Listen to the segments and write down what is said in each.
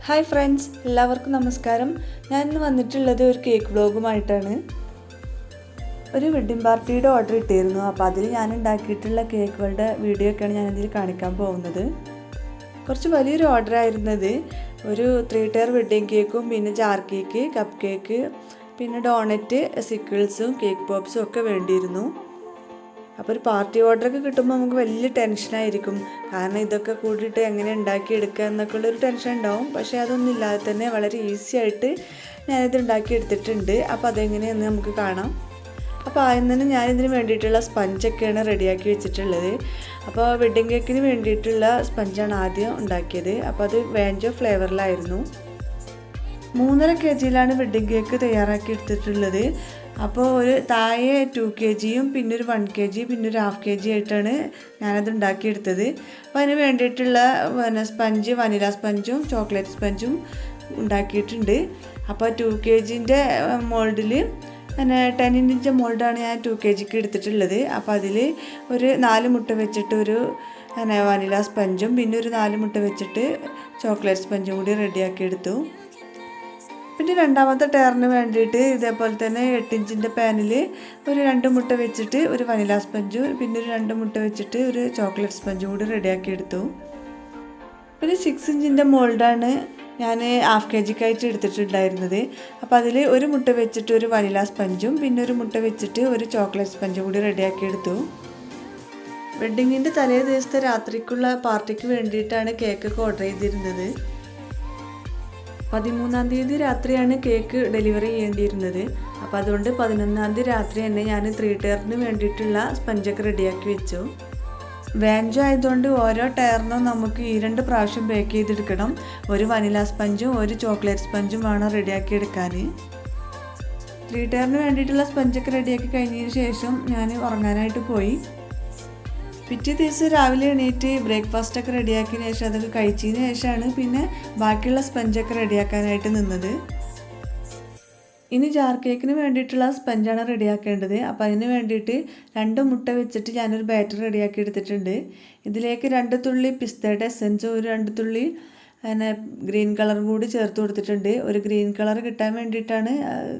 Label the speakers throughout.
Speaker 1: Hi friends, എല്ലാവർക്കും നമസ്കാരം. ഞാൻ ഇന്ന് വന്നിട്ടുള്ളത് ഒരു കേക്ക് വ്ലോഗുമായിട്ടാണ്. ഒരു വെഡ്ഡിംഗ് പാർട്ടിയുടെ ഓർഡർ ഇട്ടിരുന്നു. അപ്പോൾ അതിൽ ഞാൻ ഉണ്ടാക്കിയിട്ടുള്ള കേക്കുകളുടെ വീഡിയോ ഒക്കെയാണ് ഞാനിതിൽ കാണിക്കാൻ പോകുന്നത്. കുറച്ച് വലിയൊരു ഓർഡർ ആയിരുന്നത്. ഒരു 3 ടയർ വെഡ്ഡിംഗ് കേക്കും പിന്നെ ജാർ കേക്ക്, കപ്പ് കേക്ക്, പിന്നെ ഡോണറ്റ്, സിക്കിൾസും കേക്ക് പോപ്സും ഒക്കെ വേണ്ടിയിരുന്നു. അപ്പോൾ ഒരു പാർട്ടി ഓർഡറൊക്കെ കിട്ടുമ്പോൾ നമുക്ക് വലിയ ടെൻഷനായിരിക്കും. കാരണം ഇതൊക്കെ കൂടിയിട്ട് എങ്ങനെ ഉണ്ടാക്കിയെടുക്കുക എന്നൊക്കെയുള്ളൊരു ടെൻഷൻ ഉണ്ടാവും. പക്ഷേ അതൊന്നും ഇല്ലാതെ തന്നെ വളരെ ഈസി ആയിട്ട് ഞാനിത് ഉണ്ടാക്കിയെടുത്തിട്ടുണ്ട്. അപ്പോൾ അതെങ്ങനെയെന്ന് നമുക്ക് കാണാം. അപ്പോൾ ആദ്യം തന്നെ ഞാനിതിന് വേണ്ടിയിട്ടുള്ള സ്പഞ്ചൊക്കെയാണ് റെഡിയാക്കി വെച്ചിട്ടുള്ളത്. അപ്പോൾ വെഡ്ഡിംഗ് കേക്കിന് വേണ്ടിയിട്ടുള്ള സ്പഞ്ചാണ് ആദ്യം ഉണ്ടാക്കിയത്. അപ്പോൾ അത് വാഞ്ചോ ഫ്ലേവറിലായിരുന്നു. 3.5 kg വെഡ്ഡിംഗ് കേക്ക് തയ്യാറാക്കി എടുത്തിട്ടുള്ളത്. അപ്പോൾ ഒരു താഴെ 2 kg പിന്നെ ഒരു 1 kg പിന്നെ ഒരു 1/2 kg ആയിട്ടാണ് ഞാനത് ഉണ്ടാക്കിയെടുത്തത്. അപ്പോൾ അതിന് വേണ്ടിയിട്ടുള്ള സ്പഞ്ച് വനില സ്പഞ്ചും ചോക്ലേറ്റ് സ്പഞ്ചും ഉണ്ടാക്കിയിട്ടുണ്ട്. അപ്പോൾ 2 kg മോൾഡിൽ 10 ഇഞ്ച് മോൾഡാണ് ഞാൻ 2 kg എടുത്തിട്ടുള്ളത്. അപ്പോൾ അതിൽ ഒരു 4 മുട്ട വെച്ചിട്ട് ഒരു വനില സ്പഞ്ചും പിന്നെ ഒരു 4 മുട്ട വെച്ചിട്ട് ചോക്ലേറ്റ് സ്പഞ്ചും കൂടി റെഡിയാക്കി എടുത്തു. പിന്നെ രണ്ടാമത്തെ ടയറിന് വേണ്ടിയിട്ട് ഇതേപോലെ തന്നെ 8 ഇഞ്ചിൻ്റെ പാനിൽ ഒരു 2 മുട്ട വെച്ചിട്ട് ഒരു വനില സ്പഞ്ചും പിന്നെ ഒരു 2 മുട്ട വെച്ചിട്ട് ഒരു ചോക്ലേറ്റ് സ്പഞ്ചും കൂടി റെഡിയാക്കി എടുത്തു. പിന്നെ 6 ഇഞ്ചിൻ്റെ മോൾഡാണ് ഞാൻ 1/2 kg എടുത്തിട്ടുണ്ടായിരുന്നത്. അപ്പോൾ അതിൽ ഒരു മുട്ട വെച്ചിട്ട് ഒരു വനില സ്പഞ്ചും പിന്നെ ഒരു മുട്ട വെച്ചിട്ട് ഒരു ചോക്ലേറ്റ് സ്പഞ്ചും കൂടി റെഡിയാക്കി എടുത്തു. വെഡ്ഡിങ്ങിൻ്റെ തലേ ദിവസത്തെ രാത്രിക്കുള്ള പാർട്ടിക്ക് വേണ്ടിയിട്ടാണ് കേക്കൊക്കെ ഓർഡർ ചെയ്തിരുന്നത്. 13-ാം തീയതി രാത്രിയാണ് കേക്ക് ഡെലിവറി ചെയ്യേണ്ടിയിരുന്നത്. അപ്പോൾ അതുകൊണ്ട് 11-ാം തീയതി രാത്രി തന്നെ ഞാൻ 3 ടയറിന് വേണ്ടിയിട്ടുള്ള സ്പഞ്ചൊക്കെ റെഡിയാക്കി വെച്ചു. വാഞ്ചോ ആയതുകൊണ്ട് ഓരോ ടയറിനും നമുക്ക് 2 പ്രാവശ്യം ബേക്ക് ചെയ്തെടുക്കണം. ഒരു വനില സ്പഞ്ചും ഒരു ചോക്ലേറ്റ് സ്പഞ്ചും വേണം റെഡിയാക്കി എടുക്കാൻ. 3 ടയറിന് വേണ്ടിയിട്ടുള്ള സ്പഞ്ചൊക്കെ റെഡിയാക്കി കഴിഞ്ഞതിന് ശേഷം ഞാൻ ഉറങ്ങാനായിട്ട് പോയി. പിറ്റേ ദിവസം രാവിലെ എണീറ്റ് ബ്രേക്ക്ഫാസ്റ്റൊക്കെ റെഡിയാക്കിയതിന് ശേഷം അതൊക്കെ കഴിച്ചതിന് ശേഷമാണ് പിന്നെ ബാക്കിയുള്ള സ്പഞ്ചൊക്കെ റെഡിയാക്കാനായിട്ട് നിന്നത്. ഇനി ജാർ കേക്കിന് വേണ്ടിയിട്ടുള്ള സ്പഞ്ചാണ് റെഡിയാക്കേണ്ടത്. അപ്പോൾ അതിന് വേണ്ടിയിട്ട് 2 മുട്ട വെച്ചിട്ട് ഞാനൊരു ബാറ്റർ റെഡിയാക്കി എടുത്തിട്ടുണ്ട്. ഇതിലേക്ക് 2 തുള്ളി പിസ്തയുടെ എസൻസും ഒരു 2 തുള്ളി ഗ്രീൻ കളറും കൂടി ചേർത്ത് കൊടുത്തിട്ടുണ്ട്. ഒരു ഗ്രീൻ കളർ കിട്ടാൻ വേണ്ടിയിട്ടാണ്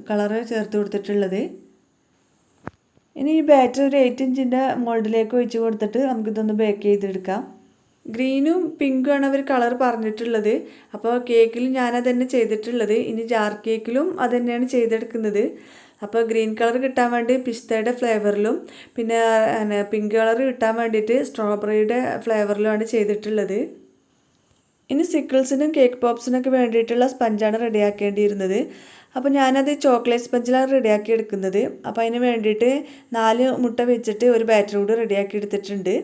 Speaker 1: കളറ് ചേർത്ത് കൊടുത്തിട്ടുള്ളത്. ഇനി ഈ ബാറ്റർ ഒരു 8 ഇഞ്ചിൻ്റെ മോൾഡിലേക്ക് ഒഴിച്ച് കൊടുത്തിട്ട് നമുക്കിതൊന്ന് ബേക്ക് ചെയ്തെടുക്കാം. ഗ്രീനും പിങ്കും ആണ് അവർ കളർ പറഞ്ഞിട്ടുള്ളത്. അപ്പോൾ കേക്കിൽ ഞാനത് തന്നെ ചെയ്തിട്ടുള്ളത്. ഇനി ജാർ കേക്കിലും അത് തന്നെയാണ് ചെയ്തെടുക്കുന്നത്. അപ്പോൾ ഗ്രീൻ കളർ കിട്ടാൻ വേണ്ടി പിസ്തയുടെ ഫ്ലേവറിലും പിന്നെ പിങ്ക് കളർ കിട്ടാൻ വേണ്ടിയിട്ട് സ്ട്രോബെറിയുടെ ഫ്ലേവറിലുമാണ് ചെയ്തിട്ടുള്ളത്. ഇനി സിക്കിൾസിനും കേക്ക് പോപ്സിനൊക്കെ വേണ്ടിയിട്ടുള്ള സ്പഞ്ചാണ് റെഡിയാക്കേണ്ടിയിരുന്നത്. അപ്പോൾ ഞാനത് ചോക്ലേറ്റ് സ്പഞ്ചിലാണ് റെഡിയാക്കി എടുക്കുന്നത്. അപ്പോൾ അതിന് വേണ്ടിയിട്ട് 4 മുട്ട വെച്ചിട്ട് ഒരു ബാറ്റർ കൂടി റെഡിയാക്കി എടുത്തിട്ടുണ്ട്.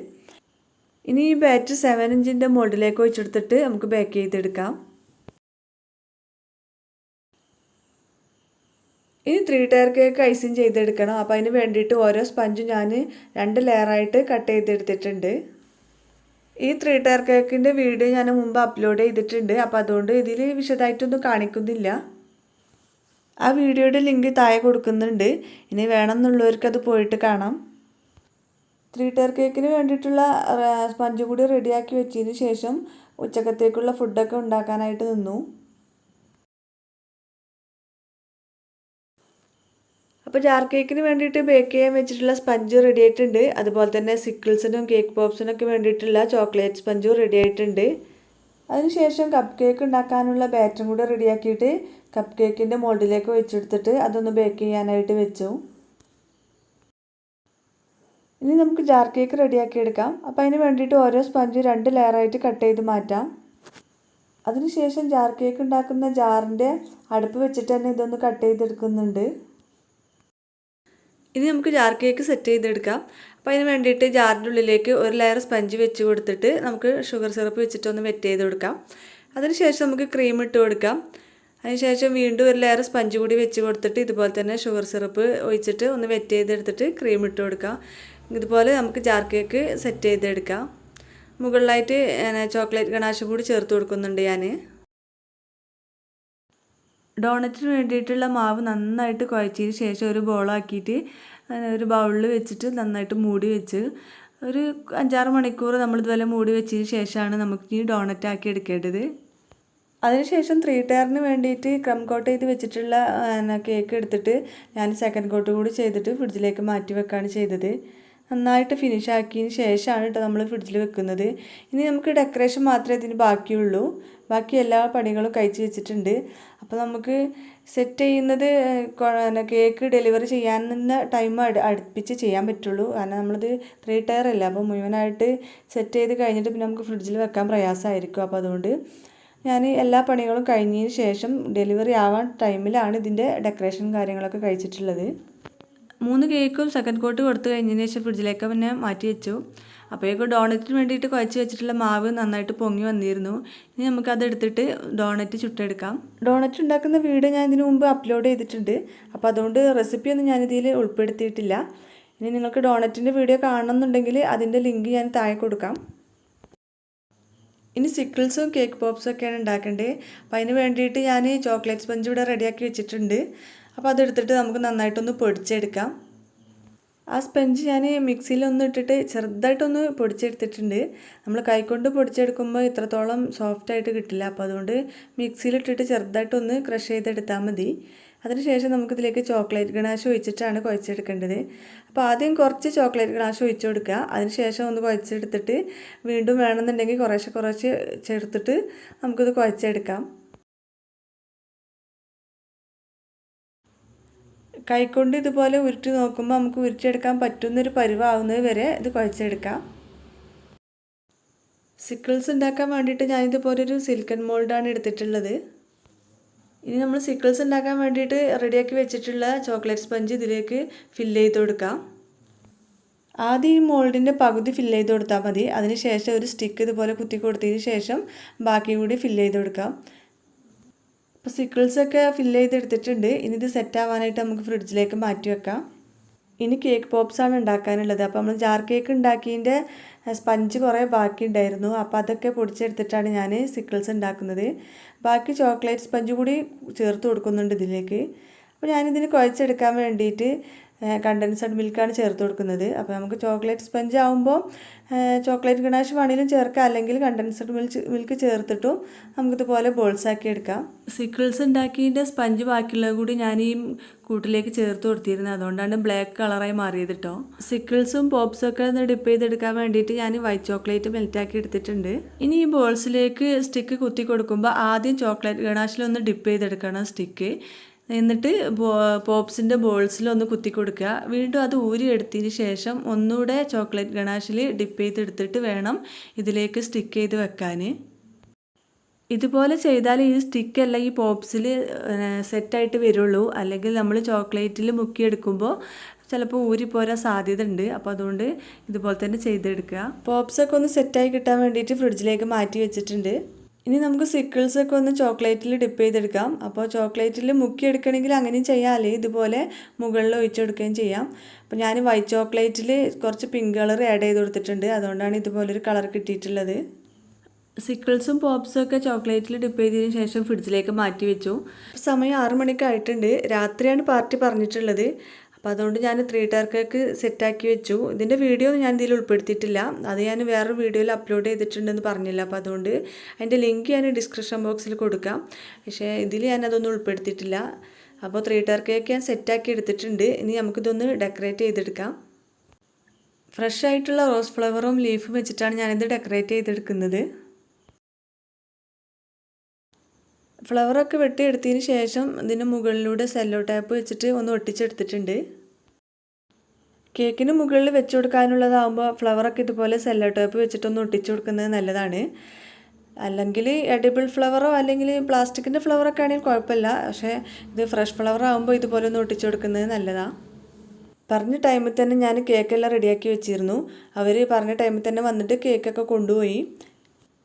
Speaker 1: ഇനി ഈ ബാറ്റർ 7 ഇഞ്ചിൻ്റെ മോൾഡിലേക്ക് ഒഴിച്ചെടുത്തിട്ട് നമുക്ക് ബേക്ക് ചെയ്തെടുക്കാം. ഇനി 3 ടയർ കേക്ക് ഐസിങ് ചെയ്തെടുക്കണം. അപ്പോൾ അതിന് വേണ്ടിയിട്ട് ഓരോ സ്പഞ്ചും ഞാൻ 2 ലെയറായിട്ട് കട്ട് ചെയ്തെടുത്തിട്ടുണ്ട്. ഈ 3 ടയർ കേക്കിൻ്റെ വീഡിയോ ഞാൻ മുമ്പ് അപ്ലോഡ് ചെയ്തിട്ടുണ്ട്. അപ്പോൾ അതുകൊണ്ട് ഇതിൽ വിശദമായിട്ടൊന്നും കാണിക്കുന്നില്ല. ആ വീഡിയോയുടെ ലിങ്ക് താഴെ കൊടുക്കുന്നുണ്ട്. ഇനി വേണമെന്നുള്ളവർക്ക് അത് പോയിട്ട് കാണാം. 3 ടയർ കേക്കിന് വേണ്ടിയിട്ടുള്ള സ്പഞ്ച് കൂടി റെഡിയാക്കി വെച്ചതിന് ശേഷം ഉച്ചക്കത്തേക്കുള്ള ഫുഡൊക്കെ ഉണ്ടാക്കാനായിട്ട് നിന്നു. അപ്പോൾ ജാർ കേക്കിന് വേണ്ടിയിട്ട് ബേക്ക് ചെയ്യാൻ വെച്ചിട്ടുള്ള സ്പഞ്ച് റെഡി ആയിട്ടുണ്ട്. അതുപോലെ തന്നെ സിക്കിൾസിനും കേക്ക് പോപ്സിനൊക്കെ വേണ്ടിയിട്ടുള്ള ചോക്ലേറ്റ് സ്പഞ്ചും റെഡി ആയിട്ടുണ്ട്. അതിനുശേഷം കപ്പ് കേക്ക് ഉണ്ടാക്കാനുള്ള ബാറ്ററും കൂടെ റെഡിയാക്കിയിട്ട് കപ്പ് കേക്കിൻ്റെ മോൾഡിലേക്ക് വെച്ചെടുത്തിട്ട് അതൊന്ന് ബേക്ക് ചെയ്യാനായിട്ട് വെച്ചു. ഇനി നമുക്ക് ജാർ കേക്ക് റെഡിയാക്കി എടുക്കാം. അപ്പോൾ അതിന് വേണ്ടിയിട്ട് ഓരോ സ്പഞ്ച് 2 ലെയറായിട്ട് കട്ട് ചെയ്ത് മാറ്റാം. അതിനുശേഷം ജാർ കേക്ക് ഉണ്ടാക്കുന്ന ജാറിൻ്റെ അടുപ്പ് വെച്ചിട്ട് തന്നെ ഇതൊന്ന് കട്ട് ചെയ്തെടുക്കുന്നുണ്ട്. ഇനി നമുക്ക് ജാർ കേക്ക് സെറ്റ് ചെയ്തെടുക്കാം. അപ്പോൾ അതിന് വേണ്ടിയിട്ട് ജാറിൻ്റെ ഉള്ളിലേക്ക് ഒരു ലെയർ സ്പഞ്ച് വെച്ച് കൊടുത്തിട്ട് നമുക്ക് ഷുഗർ സിറപ്പ് വെച്ചിട്ടൊന്ന് വെറ്റ് ചെയ്ത് കൊടുക്കാം. അതിനുശേഷം നമുക്ക് ക്രീം ഇട്ട് കൊടുക്കാം. അതിനുശേഷം വീണ്ടും ഒരു ലെയർ സ്പഞ്ച് കൂടി വെച്ച് കൊടുത്തിട്ട് ഇതുപോലെ തന്നെ ഷുഗർ സിറപ്പ് ഒഴിച്ചിട്ട് ഒന്ന് വെറ്റ് ചെയ്തെടുത്തിട്ട് ക്രീം ഇട്ട് കൊടുക്കാം. ഇതുപോലെ നമുക്ക് ജാർ കേക്ക് സെറ്റ് ചെയ്തെടുക്കാം. മുകളിലായിട്ട് ചോക്ലേറ്റ് ഗണാഷും കൂടി ചേർത്ത് കൊടുക്കുന്നുണ്ട് ഞാൻ. ഡോണറ്റിന് വേണ്ടിയിട്ടുള്ള മാവ് നന്നായിട്ട് കുഴച്ചതിന് ശേഷം ഒരു ബോളാക്കിയിട്ട് ഒരു ബൗളിൽ വെച്ചിട്ട് നന്നായിട്ട് മൂടി വെച്ച് ഒരു 5-6 മണിക്കൂർ നമ്മൾ ഇതുപോലെ മൂടി വെച്ചതിന് ശേഷമാണ് നമുക്ക് ഈ ഡോണറ്റ് ആക്കി എടുക്കേണ്ടത്. അതിനുശേഷം 3 ടയറിന് വേണ്ടിയിട്ട് ക്രം കോട്ട് ചെയ്ത് വെച്ചിട്ടുള്ള കേക്ക് എടുത്തിട്ട് ഞാൻ സെക്കൻഡ് കോട്ട് കൂടി ചെയ്തിട്ട് ഫ്രിഡ്ജിലേക്ക് മാറ്റി വെക്കുകയാണ് ചെയ്തത്. നന്നായിട്ട് ഫിനിഷ് ആക്കിയതിന് ശേഷമാണ് കേട്ടോ നമ്മൾ ഫ്രിഡ്ജിൽ വെക്കുന്നത്. ഇനി നമുക്ക് ഡെക്കറേഷൻ മാത്രമേ ഇതിന് ബാക്കിയുള്ളൂ. ബാക്കി എല്ലാ പണികളും കഴിച്ച് വെച്ചിട്ടുണ്ട്. അപ്പോൾ നമുക്ക് സെറ്റ് ചെയ്യുന്നത് കേക്ക് ഡെലിവറി ചെയ്യാനുള്ള ടൈം അടുപ്പിച്ച് ചെയ്യാൻ പറ്റുള്ളൂ. കാരണം നമ്മളിത് 3 ടയർ അല്ല, അപ്പോൾ മുഴുവനായിട്ട് സെറ്റ് ചെയ്ത് കഴിഞ്ഞിട്ട് പിന്നെ നമുക്ക് ഫ്രിഡ്ജിൽ വെക്കാൻ പ്രയാസമായിരിക്കും. അപ്പോൾ അതുകൊണ്ട് ഞാൻ എല്ലാ പണികളും കഴിഞ്ഞതിന് ശേഷം ഡെലിവറി ആവാൻ ടൈമിലാണ് ഇതിൻ്റെ ഡെക്കറേഷൻ കാര്യങ്ങളൊക്കെ കഴിച്ചിട്ടുള്ളത്. 3 കേക്കും സെക്കൻഡ് കോട്ട് കൊടുത്തു കഴിഞ്ഞതിന് ശേഷം ഫ്രിഡ്ജിലേക്ക് പിന്നെ മാറ്റി വെച്ചു. അപ്പോഴേക്കും ഡോണറ്റിന് വേണ്ടിയിട്ട് കുഴച്ച് വെച്ചിട്ടുള്ള മാവ് നന്നായിട്ട് പൊങ്ങി വന്നിരുന്നു. ഇനി നമുക്കത് എടുത്തിട്ട് ഡോണറ്റ് ചുട്ടെടുക്കാം. ഡോണറ്റ് ഉണ്ടാക്കുന്ന വീഡിയോ ഞാൻ ഇതിനു മുമ്പ് അപ്ലോഡ് ചെയ്തിട്ടുണ്ട്. അപ്പോൾ അതുകൊണ്ട് റെസിപ്പിയൊന്നും ഞാനിതിൽ ഉൾപ്പെടുത്തിയിട്ടില്ല. ഇനി നിങ്ങൾക്ക് ഡോണറ്റിൻ്റെ വീഡിയോ കാണണമെന്നുണ്ടെങ്കിൽ അതിൻ്റെ ലിങ്ക് ഞാൻ താഴെ കൊടുക്കാം. ഇനി സിക്കിൾസും കേക്ക് പോപ്സും ഒക്കെയാണ് ഉണ്ടാക്കേണ്ടത്. അപ്പോൾ അതിന് വേണ്ടിയിട്ട് ഞാൻ ചോക്ലേറ്റ് സ്പഞ്ച് ഇവിടെ റെഡിയാക്കി വെച്ചിട്ടുണ്ട്. അപ്പോൾ അതെടുത്തിട്ട് നമുക്ക് നന്നായിട്ടൊന്ന് പൊടിച്ചെടുക്കാം. ആ സ്പഞ്ച് ഞാൻ മിക്സിയിലൊന്ന് ഇട്ടിട്ട് ചെറുതായിട്ടൊന്ന് പൊടിച്ചെടുത്തിട്ടുണ്ട്. നമ്മൾ കൈകൊണ്ട് പൊടിച്ചെടുക്കുമ്പോൾ ഇത്രത്തോളം സോഫ്റ്റായിട്ട് കിട്ടില്ല. അപ്പോൾ അതുകൊണ്ട് മിക്സിയിലിട്ടിട്ട് ചെറുതായിട്ടൊന്ന് ക്രഷ് ചെയ്തെടുത്താൽ മതി. അതിനുശേഷം നമുക്കിതിലേക്ക് ചോക്ലേറ്റ് ഗണാഷ് ഒഴിച്ചിട്ടാണ് കുഴച്ചെടുക്കേണ്ടത്. അപ്പോൾ ആദ്യം കുറച്ച് ചോക്ലേറ്റ് ഗണാഷ് ഒഴിച്ചു കൊടുക്കുക. അതിനുശേഷം ഒന്ന് കുഴച്ചെടുത്തിട്ട് വീണ്ടും വേണമെന്നുണ്ടെങ്കിൽ കുറേശ്ശെ ചേർത്തിട്ട് നമുക്കിത് കുഴച്ചെടുക്കാം. കൈകൊണ്ട് ഇതുപോലെ ഉരുട്ടി നോക്കുമ്പോൾ നമുക്ക് ഉരുട്ടിയെടുക്കാൻ പറ്റുന്നൊരു പരുവാകുന്നത് വരെ ഇത് കുഴച്ചെടുക്കാം. സിക്കിൾസ് ഉണ്ടാക്കാൻ വേണ്ടിയിട്ട് ഞാനിതുപോലൊരു സിലിക്കൺ മോൾഡാണ് എടുത്തിട്ടുള്ളത്. ഇനി നമ്മൾ സിക്കിൾസ് ഉണ്ടാക്കാൻ വേണ്ടിയിട്ട് റെഡിയാക്കി വെച്ചിട്ടുള്ള ചോക്ലേറ്റ് സ്പഞ്ച് ഇതിലേക്ക് ഫില്ല് ചെയ്ത് കൊടുക്കാം. ആദ്യം ഈ മോൾഡിൻ്റെ പകുതി ഫില്ല് ചെയ്ത് കൊടുത്താൽ മതി. അതിനുശേഷം ഒരു സ്റ്റിക്ക് ഇതുപോലെ കുത്തി കൊടുത്തതിന് ശേഷം ബാക്കി കൂടി ഫില്ല് ചെയ്ത് കൊടുക്കാം. അപ്പോൾ സിക്കിൾസൊക്കെ ഫില്ല് ചെയ്തെടുത്തിട്ടുണ്ട്. ഇനി ഇത് സെറ്റ് ആവാനായിട്ട് നമുക്ക് ഫ്രിഡ്ജിലേക്ക് മാറ്റി വെക്കാം. ഇനി കേക്ക് പോപ്സാണ് ഉണ്ടാക്കാനുള്ളത്. അപ്പോൾ നമ്മൾ ജാർ കേക്ക് ഉണ്ടാക്കിയതിൻ്റെ സ്പഞ്ച് കുറേ ബാക്കി ഉണ്ടായിരുന്നു. അപ്പോൾ അതൊക്കെ പൊടിച്ചെടുത്തിട്ടാണ് ഞാൻ സിക്കിൾസ് ഉണ്ടാക്കുന്നത്. ബാക്കി ചോക്ലേറ്റ് സ്പഞ്ച് കൂടി ചേർത്ത് കൊടുക്കുന്നുണ്ട് ഇതിലേക്ക്. അപ്പോൾ ഞാനിതിന് കുഴച്ചെടുക്കാൻ വേണ്ടിയിട്ട് കണ്ടൻസ്ഡ് മിൽക്കാണ് ചേർത്ത് കൊടുക്കുന്നത്. അപ്പോൾ നമുക്ക് ചോക്ലേറ്റ് സ്പഞ്ച് ആകുമ്പോൾ ചോക്ലേറ്റ് ഗണാഷ് വേണമെങ്കിലും ചേർക്കാം, അല്ലെങ്കിൽ കണ്ടൻസ്ഡ് മിൽക്ക് ചേർത്തിട്ടും നമുക്കിതുപോലെ ബോൾസാക്കി എടുക്കാം. സിക്കിൾസ് ഉണ്ടാക്കിയതിൻ്റെ സ്പഞ്ച് ബാക്കിയുള്ളത് കൂടി ഞാൻ ഈ കൂട്ടിലേക്ക് ചേർത്ത് കൊടുത്തിരുന്നത്. അതുകൊണ്ടാണ് ബ്ലാക്ക് കളറായി മാറിയത് കേട്ടോ. സിക്കിൾസും പോപ്സും ഒക്കെ ഒന്ന് ഡിപ്പ് ചെയ്തെടുക്കാൻ വേണ്ടിയിട്ട് ഞാൻ വൈറ്റ് ചോക്ലേറ്റ് മെൽറ്റാക്കി എടുത്തിട്ടുണ്ട്. ഇനി ഈ ബോൾസിലേക്ക് സ്റ്റിക്ക് കുത്തി കൊടുക്കുമ്പോൾ ആദ്യം ചോക്ലേറ്റ് ഗണാഷിലൊന്ന് ഡിപ്പ് ചെയ്തെടുക്കണം സ്റ്റിക്ക്. എന്നിട്ട് പോപ്സിൻ്റെ ബോൾസിലൊന്ന് കുത്തി കൊടുക്കുക. വീണ്ടും അത് ഊരിയെടുത്തതിന് ശേഷം ഒന്നുകൂടെ ചോക്ലേറ്റ് ഗണാഷിൽ ഡിപ്പ് ചെയ്തെടുത്തിട്ട് വേണം ഇതിലേക്ക് സ്റ്റിക്ക് ചെയ്ത് വെക്കാൻ. ഇതുപോലെ ചെയ്താൽ ഈ സ്റ്റിക്കെല്ലാം ഈ പോപ്സിൽ സെറ്റായിട്ട് വരുള്ളൂ. അല്ലെങ്കിൽ നമ്മൾ ചോക്ലേറ്റിൽ മുക്കിയെടുക്കുമ്പോൾ ചിലപ്പോൾ ഊരിപ്പോരാൻ സാധ്യത ഉണ്ട്. അപ്പോൾ അതുകൊണ്ട് ഇതുപോലെ തന്നെ ചെയ്തെടുക്കുക. പോപ്സൊക്കെ ഒന്ന് സെറ്റായി കിട്ടാൻ വേണ്ടിയിട്ട് ഫ്രിഡ്ജിലേക്ക് മാറ്റി വെച്ചിട്ടുണ്ട്. ഇനി നമുക്ക് സിക്കിൾസൊക്കെ ഒന്ന് ചോക്ലേറ്റിൽ ഡിപ്പ് ചെയ്തെടുക്കാം. അപ്പോൾ ചോക്ലേറ്റിൽ മുക്കിയെടുക്കണമെങ്കിൽ അങ്ങനെയും ചെയ്യാം, അല്ലെങ്കിൽ ഇതുപോലെ മുകളിൽ ഒഴിച്ചെടുക്കുകയും ചെയ്യാം. അപ്പോൾ ഞാൻ വൈറ്റ് ചോക്ലേറ്റിൽ കുറച്ച് പിങ്ക് കളർ ആഡ് ചെയ്ത് കൊടുത്തിട്ടുണ്ട്. അതുകൊണ്ടാണ് ഇതുപോലൊരു കളർ കിട്ടിയിട്ടുള്ളത്. സിക്കിൾസും പോപ്സും ഒക്കെ ചോക്ലേറ്റിൽ ഡിപ്പ് ചെയ്തതിന് ശേഷം ഫ്രിഡ്ജിലേക്ക് മാറ്റി വെച്ചു. സമയം 6 മണിക്കായിട്ടുണ്ട്. രാത്രിയാണ് പാർട്ടി പറഞ്ഞിട്ടുള്ളത്. അപ്പോൾ അതുകൊണ്ട് ഞാൻ 3 ടയർ കേക്ക് സെറ്റാക്കി വെച്ചു. ഇതിൻ്റെ വീഡിയോ ഒന്നും ഞാൻ ഇതിൽ ഉൾപ്പെടുത്തിയിട്ടില്ല. അത് ഞാൻ വേറൊരു വീഡിയോയിൽ അപ്ലോഡ് ചെയ്തിട്ടുണ്ടെന്ന് പറഞ്ഞില്ല. അപ്പോൾ അതുകൊണ്ട് അതിൻ്റെ ലിങ്ക് ഞാൻ ഡിസ്ക്രിപ്ഷൻ ബോക്സിൽ കൊടുക്കാം. പക്ഷേ ഇതിൽ ഞാൻ അതൊന്നും ഉൾപ്പെടുത്തിയിട്ടില്ല. അപ്പോൾ 3 ടയർ കേക്ക് ഞാൻ സെറ്റാക്കി എടുത്തിട്ടുണ്ട്. ഇനി നമുക്കിതൊന്ന് ഡെക്കറേറ്റ് ചെയ്തെടുക്കാം. ഫ്രഷ് ആയിട്ടുള്ള റോസ് ഫ്ലവറും ലീഫും വെച്ചിട്ടാണ് ഞാനിത് ഡെക്കറേറ്റ് ചെയ്തെടുക്കുന്നത്. ഫ്ലവറൊക്കെ വെട്ടിയെടുത്തതിന് ശേഷം ഇതിന് മുകളിലൂടെ സെല്ലോ ടാപ്പ് വെച്ചിട്ട് ഒന്ന് ഒട്ടിച്ചെടുത്തിട്ടുണ്ട്. കേക്കിന് മുകളിൽ വെച്ച് കൊടുക്കാനുള്ളതാകുമ്പോൾ ഫ്ലവറൊക്കെ ഇതുപോലെ സെല്ലോ ടാപ്പ് വെച്ചിട്ടൊന്ന് ഒട്ടിച്ചു കൊടുക്കുന്നത് നല്ലതാണ്. അല്ലെങ്കിൽ എഡിബിൾ ഫ്ലവറോ അല്ലെങ്കിൽ പ്ലാസ്റ്റിക്കിൻ്റെ ഫ്ലവറൊക്കെ ആണെങ്കിൽ കുഴപ്പമില്ല. പക്ഷേ ഇത് ഫ്രഷ് ഫ്ലവർ ആകുമ്പോൾ ഇതുപോലെ ഒന്ന് ഒട്ടിച്ചു കൊടുക്കുന്നത് നല്ലതാണ്. പറഞ്ഞ ടൈമിൽ തന്നെ ഞാൻ കേക്കെല്ലാം റെഡിയാക്കി വെച്ചിരുന്നു. അവർ പറഞ്ഞ ടൈമിൽ തന്നെ വന്നിട്ട് കേക്കൊക്കെ കൊണ്ടുപോയി.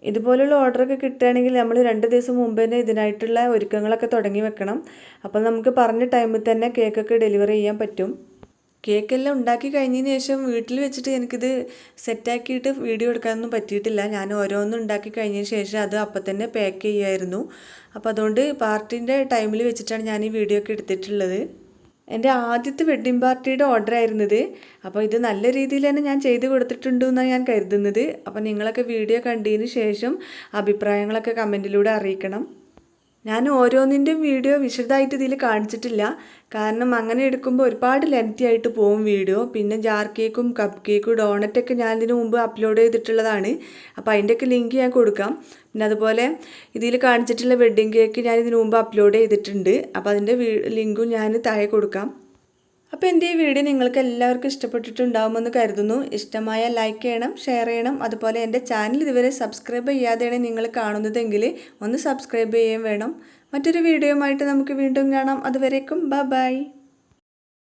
Speaker 1: ഇതുപോലുള്ള ഓർഡറൊക്കെ കിട്ടുകയാണെങ്കിൽ നമ്മൾ 2 ദിവസം മുമ്പ് തന്നെ ഇതിനായിട്ടുള്ള ഒരുക്കങ്ങളൊക്കെ തുടങ്ങി വെക്കണം. അപ്പോൾ നമുക്ക് പറഞ്ഞ ടൈമിൽ തന്നെ കേക്കൊക്കെ ഡെലിവറി ചെയ്യാൻ പറ്റും. കേക്കെല്ലാം ഉണ്ടാക്കി കഴിഞ്ഞതിന് ശേഷം വീട്ടിൽ വെച്ചിട്ട് എനിക്കിത് സെറ്റാക്കിയിട്ട് വീഡിയോ എടുക്കാനൊന്നും പറ്റിയിട്ടില്ല. ഞാൻ ഓരോന്നും ഉണ്ടാക്കി കഴിഞ്ഞതിന് ശേഷം അത് അപ്പം തന്നെ പാക്ക് ചെയ്യുമായിരുന്നു. അപ്പോൾ അതുകൊണ്ട് പാർട്ടീൻ്റെ ടൈമിൽ വെച്ചിട്ടാണ് ഞാൻ ഈ വീഡിയോ ഒക്കെ എടുത്തിട്ടുള്ളത്. എൻ്റെ ആദ്യത്തെ വെഡ്ഡിംഗ് പാർട്ടിയുടെ ഓർഡർ ആയിരുന്നത്. അപ്പോൾ ഇത് നല്ല രീതിയിൽ തന്നെ ഞാൻ ചെയ്ത് കൊടുത്തിട്ടുണ്ടെന്നാണ് ഞാൻ കരുതുന്നത്. അപ്പോൾ നിങ്ങളൊക്കെ വീഡിയോ കണ്ടതിന് ശേഷം അഭിപ്രായങ്ങളൊക്കെ കമൻറ്റിലൂടെ അറിയിക്കണം. ഞാൻ ഓരോന്നിൻ്റെയും വീഡിയോ വിശദമായിട്ട് ഇതിൽ കാണിച്ചിട്ടില്ല. കാരണം അങ്ങനെ എടുക്കുമ്പോൾ ഒരുപാട് ലെങ്തി ആയിട്ട് പോകും വീഡിയോ. പിന്നെ ജാർ കേക്കും കപ്പ് കേക്കും ഡോണറ്റൊക്കെ ഞാൻ ഇതിനു മുമ്പ് അപ്ലോഡ് ചെയ്തിട്ടുള്ളതാണ്. അപ്പോൾ അതിൻ്റെയൊക്കെ ലിങ്ക് ഞാൻ കൊടുക്കാം. പിന്നെ അതുപോലെ ഇതിൽ കാണിച്ചിട്ടുള്ള വെഡ്ഡിങ് കേക്ക് ഞാൻ ഇതിനു മുമ്പ് അപ്ലോഡ് ചെയ്തിട്ടുണ്ട്. അപ്പോൾ അതിൻ്റെ ലിങ്കും ഞാൻ താഴെ കൊടുക്കാം. അപ്പോൾ എൻ്റെ ഈ വീഡിയോ നിങ്ങൾക്ക് എല്ലാവർക്കും ഇഷ്ടപ്പെട്ടിട്ടുണ്ടാകുമെന്ന് കരുതുന്നു. ഇഷ്ടമായ ലൈക്ക് ചെയ്യണം, ഷെയർ ചെയ്യണം. അതുപോലെ എൻ്റെ ചാനൽ ഇതുവരെ സബ്സ്ക്രൈബ് ചെയ്യാതെയാണ് നിങ്ങൾ കാണുന്നതെങ്കിൽ ഒന്ന് സബ്സ്ക്രൈബ് ചെയ്യുകയും വേണം. മറ്റൊരു വീഡിയോയുമായിട്ട് നമുക്ക് വീണ്ടും കാണാം. അതുവരേക്കും ബൈ.